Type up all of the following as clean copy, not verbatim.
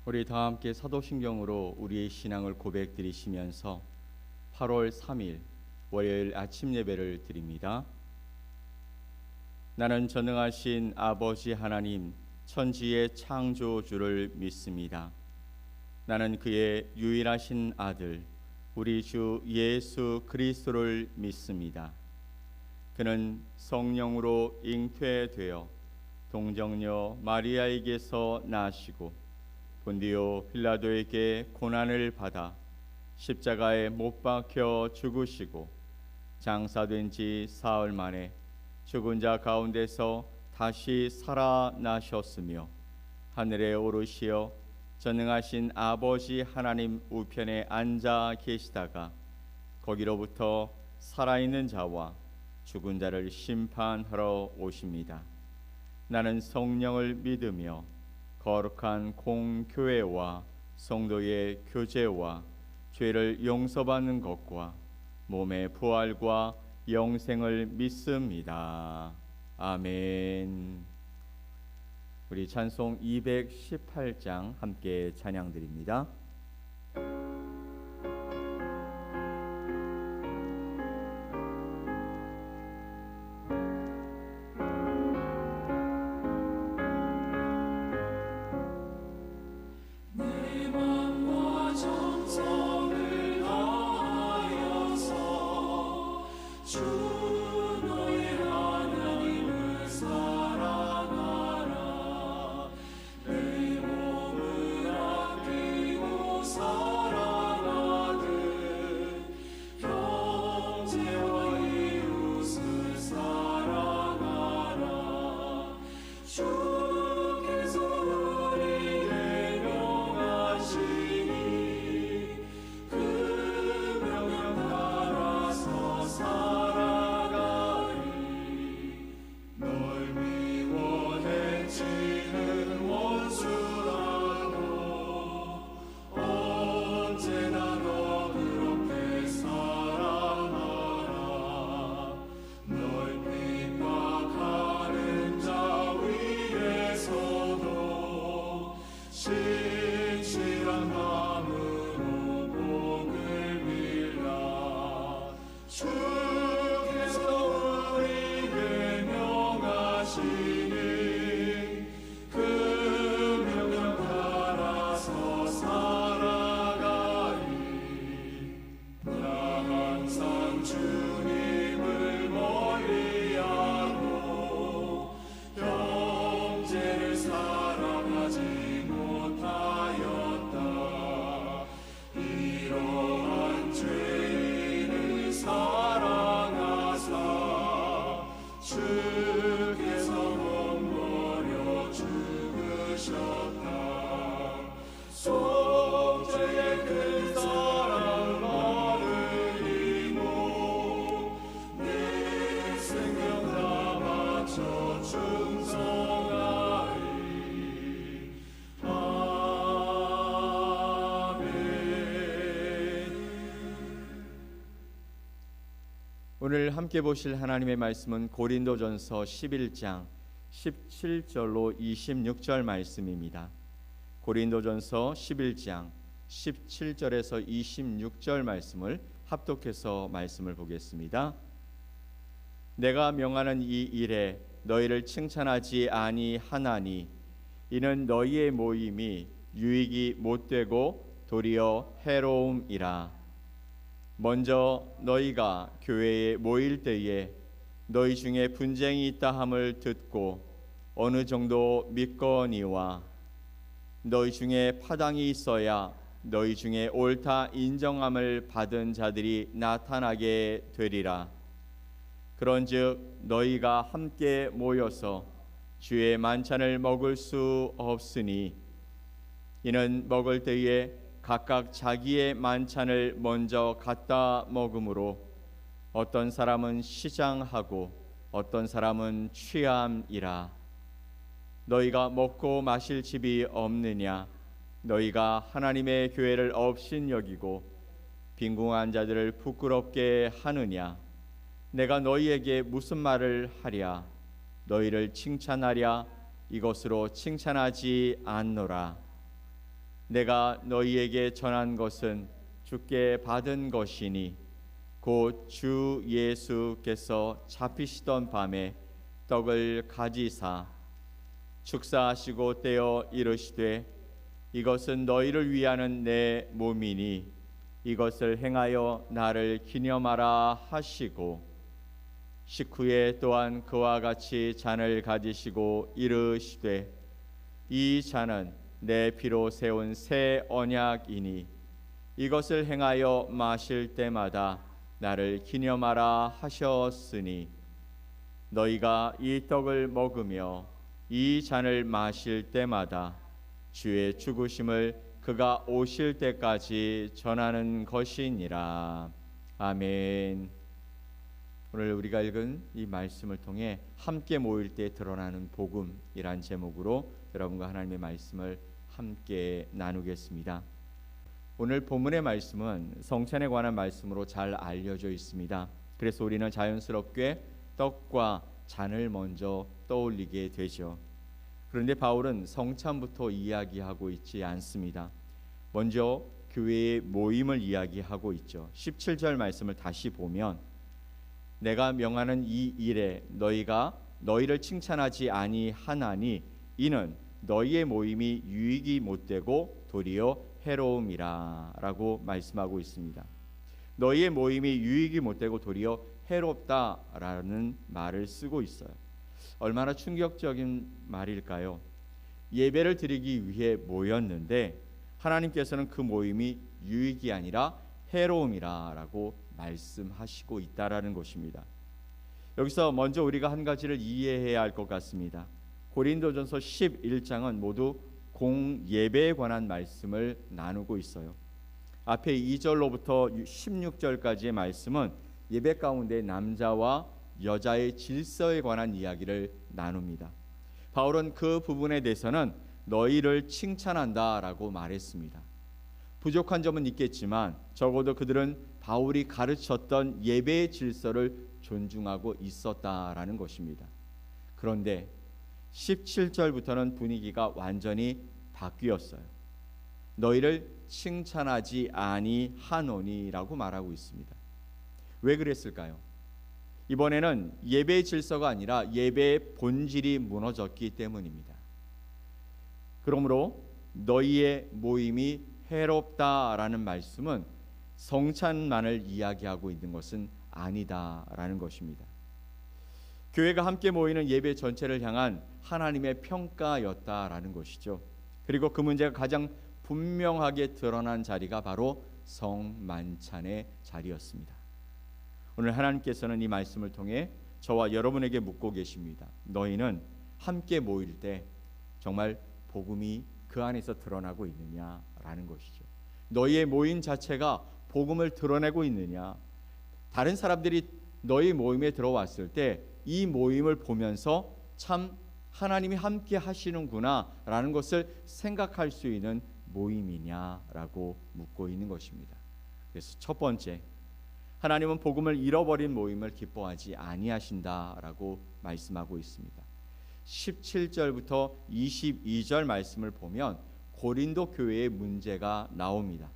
우리 다 함께 사도신경으로 우리의 신앙을 고백드리시면서 8월 3일 월요일 아침 예배를 드립니다. 나는 전능하신 아버지 하나님 천지의 창조주를 믿습니다. 나는 그의 유일하신 아들 우리 주 예수 그리스도를 믿습니다. 그는 성령으로 잉태되어 동정녀 마리아에게서 나시고 본디오 빌라도에게 고난을 받아 십자가에 못 박혀 죽으시고 장사된 지 사흘 만에 죽은 자 가운데서 다시 살아나셨으며 하늘에 오르시어 전능하신 아버지 하나님 우편에 앉아 계시다가 거기로부터 살아있는 자와 죽은 자를 심판하러 오십니다. 나는 성령을 믿으며 거룩한 공교회와 성도의 교제와 죄를 용서받는 것과 몸의 부활과 영생을 믿습니다. 아멘. 우리 찬송 218장 함께 찬양드립니다. 오늘 함께 보실 하나님의 말씀은 고린도전서 11장 17절로 26절 말씀입니다. 고린도전서 11장 17절에서 26절 말씀을 합독해서 말씀을 보겠습니다. 내가 명하는 이 일에 너희를 칭찬하지 아니하나니 이는 너희의 모임이 유익이 못되고 도리어 해로움이라. 먼저 너희가 교회에 모일 때에 너희 중에 분쟁이 있다 함을 듣고 어느 정도 믿거니와 너희 중에 파당이 있어야 너희 중에 옳다 인정함을 받은 자들이 나타나게 되리라. 그런즉 너희가 함께 모여서 주의 만찬을 먹을 수 없으니 이는 먹을 때에 각각 자기의 만찬을 먼저 갖다 먹으므로 어떤 사람은 시장하고 어떤 사람은 취함이라. 너희가 먹고 마실 집이 없느냐? 너희가 하나님의 교회를 업신여기고 빈궁한 자들을 부끄럽게 하느냐? 내가 너희에게 무슨 말을 하랴? 너희를 칭찬하랴? 이것으로 칭찬하지 않노라. 내가 너희에게 전한 것은 주께 받은 것이니 곧 주 예수께서 잡히시던 밤에 떡을 가지사 축사하시고 떼어 이르시되 이것은 너희를 위하는 내 몸이니 이것을 행하여 나를 기념하라 하시고 식후에 또한 그와 같이 잔을 가지시고 이르시되 이 잔은 내 피로 세운 새 언약이니 이것을 행하여 마실 때마다 나를 기념하라 하셨으니 너희가 이 떡을 먹으며 이 잔을 마실 때마다 주의 죽으심을 그가 오실 때까지 전하는 것이니라. 아멘. 오늘 우리가 읽은 이 말씀을 통해 함께 모일 때 드러나는 복음이란 제목으로 여러분과 하나님의 말씀을 함께 나누겠습니다. 오늘 본문의 말씀은 성찬에 관한 말씀으로 잘 알려져 있습니다. 그래서 우리는 자연스럽게 떡과 잔을 먼저 떠올리게 되죠. 그런데 바울은 성찬부터 이야기하고 있지 않습니다. 먼저 교회의 모임을 이야기하고 있죠. 17절 말씀을 다시 보면 내가 명하는 이 일에 너희가 너희를 칭찬하지 아니하나니 이는 너희의 모임이 유익이 못되고 도리어 해로움이라 라고 말씀하고 있습니다. 너희의 모임이 유익이 못되고 도리어 해롭다라는 말을 쓰고 있어요. 얼마나 충격적인 말일까요? 예배를 드리기 위해 모였는데 하나님께서는 그 모임이 유익이 아니라 해로움이라 라고 말씀하시고 있다라는 것입니다. 여기서 먼저 우리가 한 가지를 이해해야 할 것 같습니다. 고린도전서 11장은 모두 공예배에 관한 말씀을 나누고 있어요. 앞에 2절로부터 16절까지의 말씀은 예배 가운데 남자와 여자의 질서에 관한 이야기를 나눕니다. 바울은 그 부분에 대해서는 너희를 칭찬한다라고 말했습니다. 부족한 점은 있겠지만 적어도 그들은 바울이 가르쳤던 예배의 질서를 존중하고 있었다라는 것입니다. 그런데 17절부터는 분위기가 완전히 바뀌었어요. 너희를 칭찬하지 아니하노니라고 말하고 있습니다. 왜 그랬을까요? 이번에는 예배의 질서가 아니라 예배의 본질이 무너졌기 때문입니다. 그러므로 너희의 모임이 해롭다라는 말씀은 성찬만을 이야기하고 있는 것은 아니다라는 것입니다. 교회가 함께 모이는 예배 전체를 향한 하나님의 평가였다라는 것이죠. 그리고 그 문제가 가장 분명하게 드러난 자리가 바로 성만찬의 자리였습니다. 오늘 하나님께서는 이 말씀을 통해 저와 여러분에게 묻고 계십니다. 너희는 함께 모일 때 정말 복음이 그 안에서 드러나고 있느냐라는 것이죠. 너희의 모임 자체가 복음을 드러내고 있느냐? 다른 사람들이 너희 모임에 들어왔을 때 이 모임을 보면서 참 하나님이 함께 하시는구나 라는 것을 생각할 수 있는 모임이냐라고 묻고 있는 것입니다. 그래서 첫 번째, 하나님은 복음을 잃어버린 모임을 기뻐하지 아니하신다라고 말씀하고 있습니다. 17절부터 22절 말씀을 보면 고린도 교회의 문제가 나옵니다.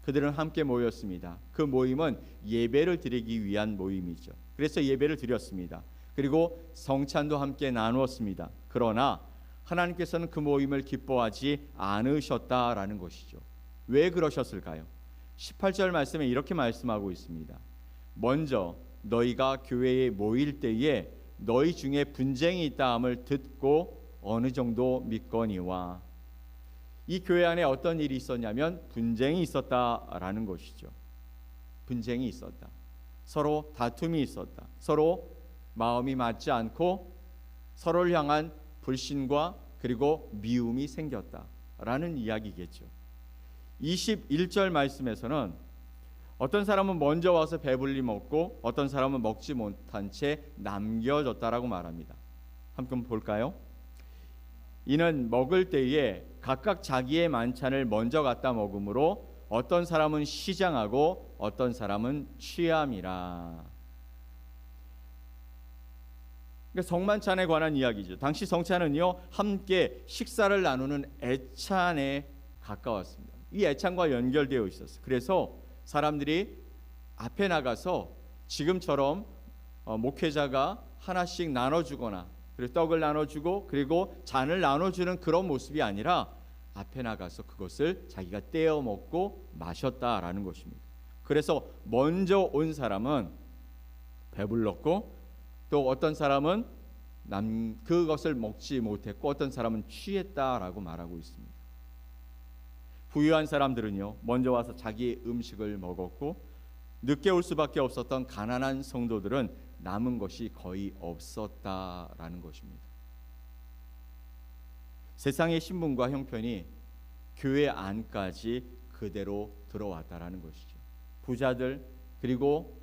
그들은 함께 모였습니다. 그 모임은 예배를 드리기 위한 모임이죠. 그래서 예배를 드렸습니다. 그리고 성찬도 함께 나누었습니다. 그러나 하나님께서는 그 모임을 기뻐하지 않으셨다라는 것이죠. 왜 그러셨을까요? 18절 말씀에 이렇게 말씀하고 있습니다. 먼저 너희가 교회에 모일 때에 너희 중에 분쟁이 있다함을 듣고 어느 정도 믿거니와. 이 교회 안에 어떤 일이 있었냐면 분쟁이 있었다라는 것이죠. 분쟁이 있었다. 서로 다툼이 있었다. 서로 마음이 맞지 않고 서로를 향한 불신과 그리고 미움이 생겼다라는 이야기겠죠. 21절 말씀에서는 어떤 사람은 먼저 와서 배불리 먹고 어떤 사람은 먹지 못한 채 남겨졌다라고 말합니다. 한번 볼까요? 이는 먹을 때에 각각 자기의 만찬을 먼저 갖다 먹으므로 어떤 사람은 시장하고 어떤 사람은 취함이라. 그러니까 성만찬에 관한 이야기죠. 당시 성찬은요 함께 식사를 나누는 애찬의 가까웠습니다. 이 애찬과 연결되어 있었어요. 그래서 사람들이 앞에 나가서 지금처럼 목회자가 하나씩 나눠주거나 그리고 떡을 나눠주고 그리고 잔을 나눠주는 그런 모습이 아니라 앞에 나가서 그것을 자기가 떼어 먹고 마셨다라는 것입니다. 그래서 먼저 온 사람은 배불렀고 또 어떤 사람은 그것을 먹지 못했고 어떤 사람은 취했다라고 말하고 있습니다. 부유한 사람들은요 먼저 와서 자기 음식을 먹었고 늦게 올 수밖에 없었던 가난한 성도들은 남은 것이 거의 없었다라는 것입니다. 세상의 신분과 형편이 교회 안까지 그대로 들어왔다라는 것이죠. 부자들 그리고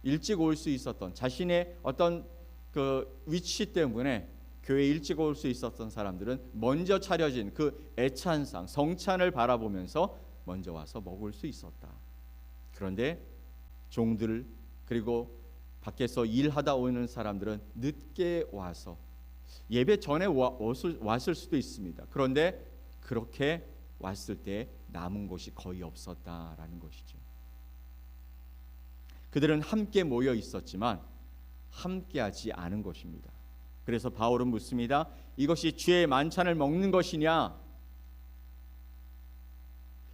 일찍 올 수 있었던 자신의 어떤 그 위치 때문에 교회에 일찍 올 수 있었던 사람들은 먼저 차려진 그 애찬상 성찬을 바라보면서 먼저 와서 먹을 수 있었다. 그런데 종들 그리고 밖에서 일하다 오는 사람들은 늦게 와서 예배 전에 왔을 수도 있습니다. 그런데 그렇게 왔을 때 남은 것이 거의 없었다라는 것이죠. 그들은 함께 모여 있었지만 함께하지 않은 것입니다. 그래서 바울은 묻습니다. 이것이 주의 만찬을 먹는 것이냐?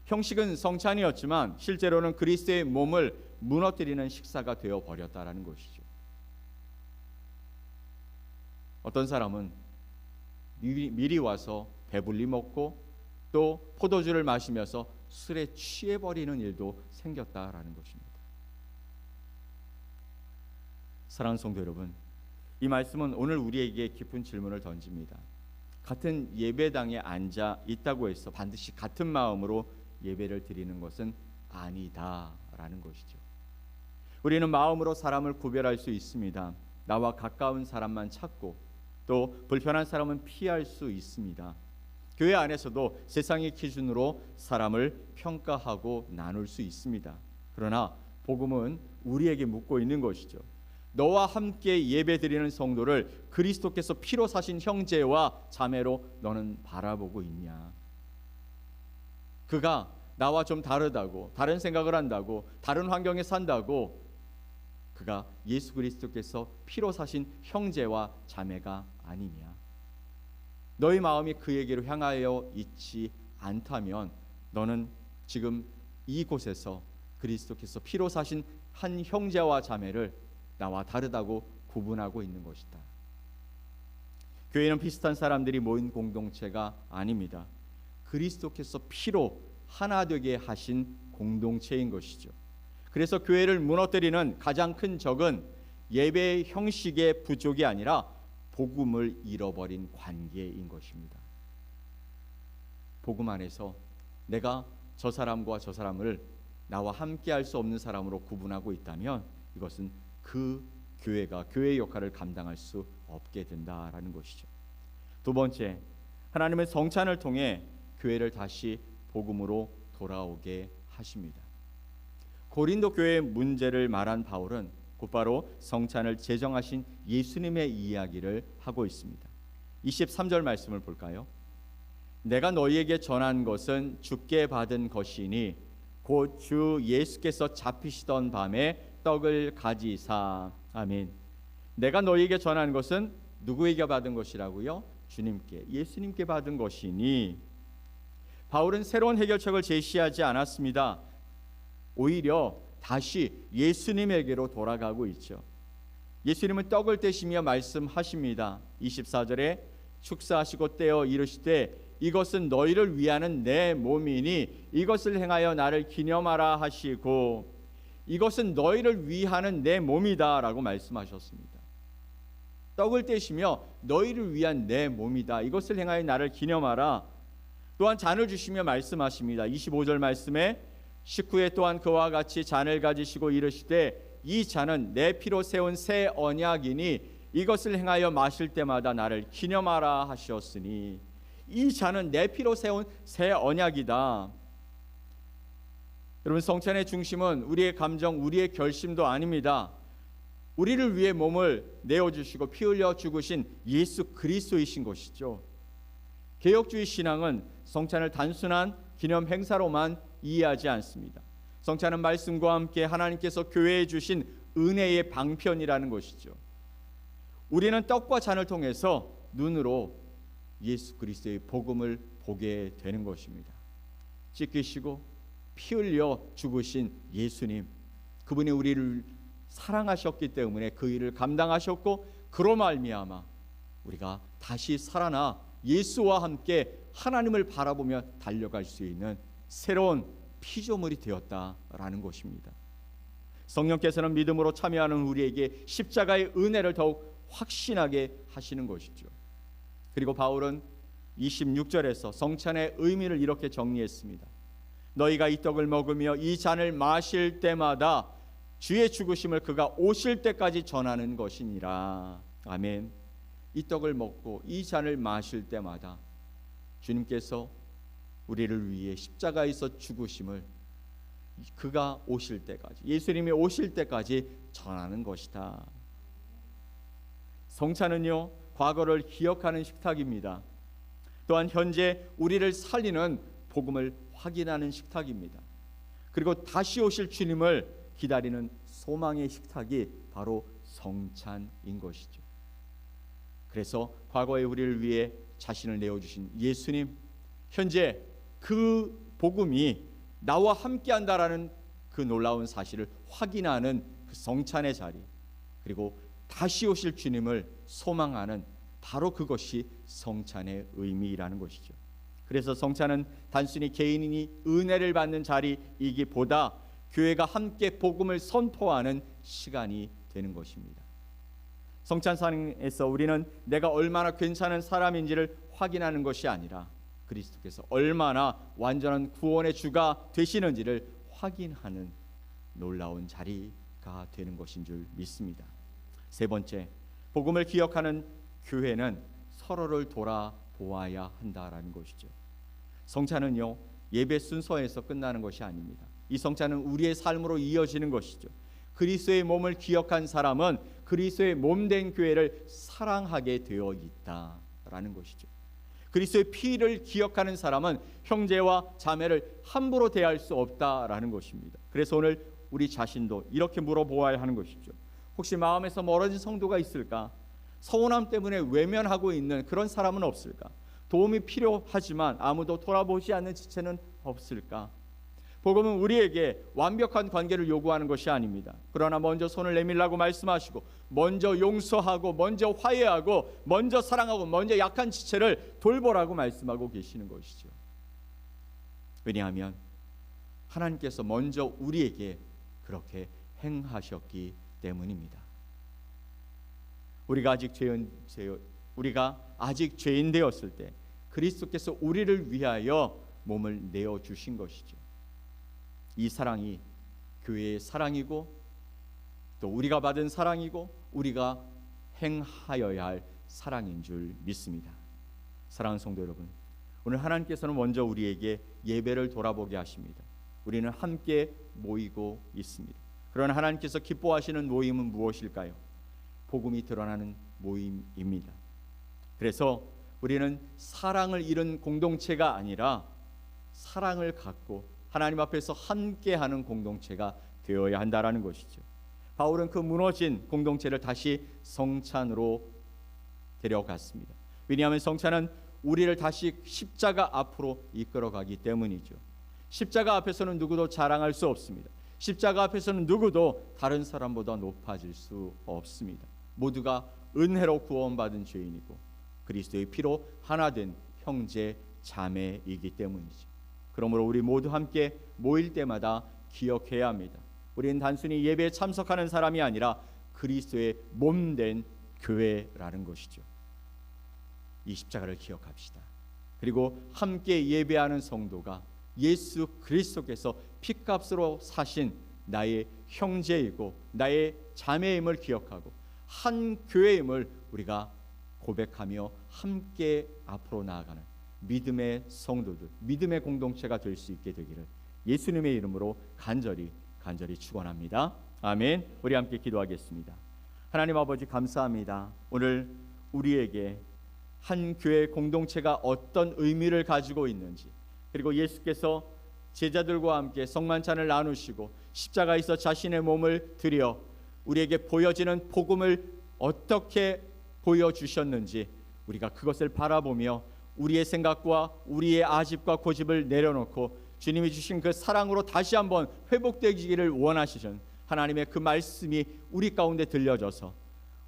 형식은 성찬이었지만 실제로는 그리스도의 몸을 무너뜨리는 식사가 되어 버렸다라는 것이죠. 어떤 사람은 미리 와서 배불리 먹고 또 포도주를 마시면서 술에 취해버리는 일도 생겼다라는 것입니다. 사랑하는 성도 여러분, 이 말씀은 오늘 우리에게 깊은 질문을 던집니다. 같은 예배당에 앉아 있다고 해서 반드시 같은 마음으로 예배를 드리는 것은 아니다라는 것이죠. 우리는 마음으로 사람을 구별할 수 있습니다. 나와 가까운 사람만 찾고 또 불편한 사람은 피할 수 있습니다. 교회 안에서도 세상의 기준으로 사람을 평가하고 나눌 수 있습니다. 그러나 복음은 우리에게 묻고 있는 것이죠. 너와 함께 예배드리는 성도를 그리스도께서 피로 사신 형제와 자매로 너는 바라보고 있냐? 그가 나와 좀 다르다고, 다른 생각을 한다고, 다른 환경에 산다고 그가 예수 그리스도께서 피로 사신 형제와 자매가 아니냐? 너의 마음이 그에게로 향하여 있지 않다면 너는 지금 이곳에서 그리스도께서 피로 사신 한 형제와 자매를 나와 다르다고 구분하고 있는 것이다. 교회는 비슷한 사람들이 모인 공동체가 아닙니다. 그리스도께서 피로 하나 되게 하신 공동체인 것이죠. 그래서 교회를 무너뜨리는 가장 큰 적은 예배의 형식의 부족이 아니라 복음을 잃어버린 관계인 것입니다. 복음 안에서 내가 저 사람과 저 사람을 나와 함께 할 수 없는 사람으로 구분하고 있다면 이것은 그 교회가 교회의 역할을 감당할 수 없게 된다라는 것이죠. 두 번째, 하나님은 성찬을 통해 교회를 다시 복음으로 돌아오게 하십니다. 고린도 교회의 문제를 말한 바울은 곧바로 성찬을 제정하신 예수님의 이야기를 하고 있습니다. 23절 말씀을 볼까요? 내가 너희에게 전한 것은 주께 받은 것이니 곧 주 예수께서 잡히시던 밤에 떡을 가지사. 아멘. 내가 너희에게 전한 것은 누구에게 받은 것이라고요? 주님께, 예수님께 받은 것이니. 바울은 새로운 해결책을 제시하지 않았습니다. 오히려 다시 예수님에게로 돌아가고 있죠. 예수님은 떡을 떼시며 말씀하십니다. 24절에 축사하시고 떼어 이르시되 이것은 너희를 위하는 내 몸이니 이것을 행하여 나를 기념하라 하시고, 이것은 너희를 위하는 내 몸이다 라고 말씀하셨습니다. 떡을 떼시며 너희를 위한 내 몸이다, 이것을 행하여 나를 기념하라. 또한 잔을 주시며 말씀하십니다. 25절 말씀에 식후에 또한 그와 같이 잔을 가지시고 이르시되 이 잔은 내 피로 세운 새 언약이니 이것을 행하여 마실 때마다 나를 기념하라 하셨으니, 이 잔은 내 피로 세운 새 언약이다. 여러분, 성찬의 중심은 우리의 감정, 우리의 결심도 아닙니다. 우리를 위해 몸을 내어주시고 피 흘려 죽으신 예수 그리스도이신 것이죠. 개혁주의 신앙은 성찬을 단순한 기념 행사로만 이해하지 않습니다. 성찬은 말씀과 함께 하나님께서 교회에 주신 은혜의 방편이라는 것이죠. 우리는 떡과 잔을 통해서 눈으로 예수 그리스도의 복음을 보게 되는 것입니다. 찢기시고 피 흘려 죽으신 예수님, 그분이 우리를 사랑하셨기 때문에 그 일을 감당하셨고, 그로 말미암아 우리가 다시 살아나 예수와 함께 하나님을 바라보며 달려갈 수 있는 새로운 피조물이 되었다라는 것입니다. 성령께서는 믿음으로 참여하는 우리에게 십자가의 은혜를 더욱 확신하게 하시는 것이죠. 그리고 바울은 26절에서 성찬의 의미를 이렇게 정리했습니다. 너희가 이 떡을 먹으며 이 잔을 마실 때마다 주의 죽으심을 그가 오실 때까지 전하는 것이니라. 아멘. 이 떡을 먹고 이 잔을 마실 때마다 주님께서 우리를 위해 십자가에서 죽으심을 그가 오실 때까지, 예수님이 오실 때까지 전하는 것이다. 성찬은요, 과거를 기억하는 식탁입니다. 또한 현재 우리를 살리는 복음을 확인하는 식탁입니다. 그리고 다시 오실 주님을 기다리는 소망의 식탁이 바로 성찬인 것이죠. 그래서 과거에 우리를 위해 자신을 내어주신 예수님, 현재 그 복음이 나와 함께한다라는 그 놀라운 사실을 확인하는 그 성찬의 자리, 그리고 다시 오실 주님을 소망하는 바로 그것이 성찬의 의미라는 것이죠. 그래서 성찬은 단순히 개인이 은혜를 받는 자리이기보다 교회가 함께 복음을 선포하는 시간이 되는 것입니다. 성찬상에서 우리는 내가 얼마나 괜찮은 사람인지를 확인하는 것이 아니라 그리스도께서 얼마나 완전한 구원의 주가 되시는지를 확인하는 놀라운 자리가 되는 것인 줄 믿습니다. 세 번째, 복음을 기억하는 교회는 서로를 돌아보아야 한다라는 것이죠. 성찬은요, 예배 순서에서 끝나는 것이 아닙니다. 이 성찬은 우리의 삶으로 이어지는 것이죠. 그리스도의 몸을 기억한 사람은 그리스도의 몸된 교회를 사랑하게 되어 있다라는 것이죠. 그리스도의 피를 기억하는 사람은 형제와 자매를 함부로 대할 수 없다라는 것입니다. 그래서 오늘 우리 자신도 이렇게 물어보아야 하는 것이죠. 혹시 마음에서 멀어진 성도가 있을까? 서운함 때문에 외면하고 있는 그런 사람은 없을까? 도움이 필요하지만 아무도 돌아보지 않는 지체는 없을까? 복음은 우리에게 완벽한 관계를 요구하는 것이 아닙니다. 그러나 먼저 손을 내밀라고 말씀하시고, 먼저 용서하고, 먼저 화해하고, 먼저 사랑하고, 먼저 약한 지체를 돌보라고 말씀하고 계시는 것이죠. 왜냐하면 하나님께서 먼저 우리에게 그렇게 행하셨기 때문입니다. 우리가 아직 죄인 되었을 때 그리스도께서 우리를 위하여 몸을 내어 주신 것이죠. 이 사랑이 교회의 사랑이고, 또 우리가 받은 사랑이고, 우리가 행하여야 할 사랑인 줄 믿습니다. 사랑하는 성도 여러분, 오늘 하나님께서는 먼저 우리에게 예배를 돌아보게 하십니다. 우리는 함께 모이고 있습니다. 그러나 하나님께서 기뻐하시는 모임은 무엇일까요? 복음이 드러나는 모임입니다. 그래서 우리는 사랑을 잃은 공동체가 아니라 사랑을 갖고 하나님 앞에서 함께하는 공동체가 되어야 한다라는 것이죠. 바울은 그 무너진 공동체를 다시 성찬으로 데려갔습니다. 왜냐하면 성찬은 우리를 다시 십자가 앞으로 이끌어가기 때문이죠. 십자가 앞에서는 누구도 자랑할 수 없습니다. 십자가 앞에서는 누구도 다른 사람보다 높아질 수 없습니다. 모두가 은혜로 구원받은 죄인이고 그리스도의 피로 하나 된 형제 자매이기 때문이죠. 그러므로 우리 모두 함께 모일 때마다 기억해야 합니다. 우리는 단순히 예배에 참석하는 사람이 아니라 그리스도의 몸된 교회라는 것이죠. 이 십자가를 기억합시다. 그리고 함께 예배하는 성도가 예수 그리스도께서 피값으로 사신 나의 형제이고 나의 자매임을 기억하고 한 교회임을 우리가 고백하며 함께 앞으로 나아가는 믿음의 성도들, 믿음의 공동체가 될 수 있게 되기를 예수님의 이름으로 간절히 축원합니다. 아멘. 우리 함께 기도하겠습니다. 하나님 아버지 감사합니다. 오늘 우리에게 한 교회 공동체가 어떤 의미를 가지고 있는지, 그리고 예수께서 제자들과 함께 성만찬을 나누시고 십자가에서 자신의 몸을 드려 우리에게 보여지는 복음을 어떻게 보여주셨는지 우리가 그것을 바라보며 우리의 생각과 우리의 아집과 고집을 내려놓고 주님이 주신 그 사랑으로 다시 한번 회복되기를 원하시는 하나님의 그 말씀이 우리 가운데 들려져서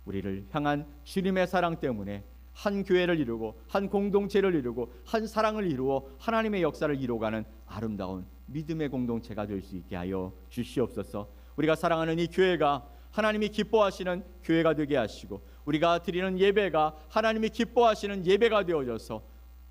우리를 향한 주님의 사랑 때문에 한 교회를 이루고 한 공동체를 이루고 한 사랑을 이루어 하나님의 역사를 이루어가는 아름다운 믿음의 공동체가 될 수 있게 하여 주시옵소서. 우리가 사랑하는 이 교회가 하나님이 기뻐하시는 교회가 되게 하시고 우리가 드리는 예배가 하나님이 기뻐하시는 예배가 되어져서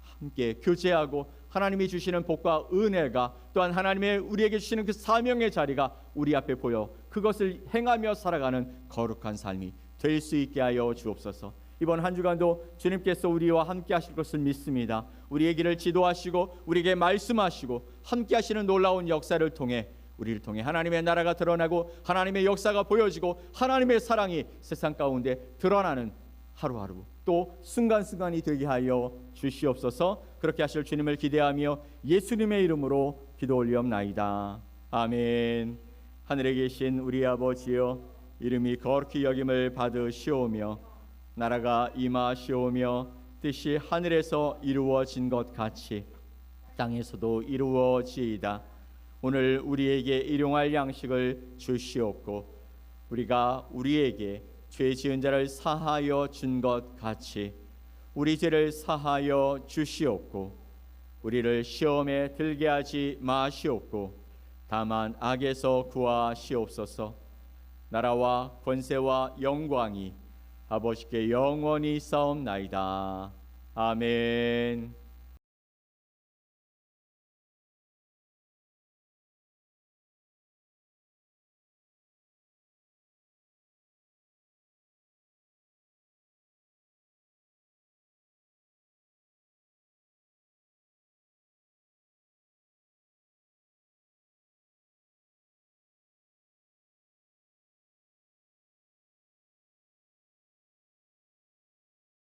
함께 교제하고 하나님이 주시는 복과 은혜가 또한 하나님의 우리에게 주시는 그 사명의 자리가 우리 앞에 보여 그것을 행하며 살아가는 거룩한 삶이 될 수 있게 하여 주옵소서. 이번 한 주간도 주님께서 우리와 함께 하실 것을 믿습니다. 우리의 길을 지도하시고 우리에게 말씀하시고 함께 하시는 놀라운 역사를 통해 우리를 통해 하나님의 나라가 드러나고 하나님의 역사가 보여지고 하나님의 사랑이 세상 가운데 드러나는 하루하루 또 순간순간이 되게 하여 주시옵소서. 그렇게 하실 주님을 기대하며 예수님의 이름으로 기도 올리옵나이다. 아멘. 하늘에 계신 우리 아버지여, 이름이 거룩히 여김을 받으시오며 나라가 임하시오며 뜻이 하늘에서 이루어진 것 같이 땅에서도 이루어지이다. 오늘 우리에게 일용할 양식을 주시옵고 우리가 우리에게 죄 지은 자를 사하여 준 것 같이 우리 죄를 사하여 주시옵고 우리를 시험에 들게 하지 마시옵고 다만 악에서 구하시옵소서. 나라와 권세와 영광이 아버지께 영원히 싸움나이다. 아멘.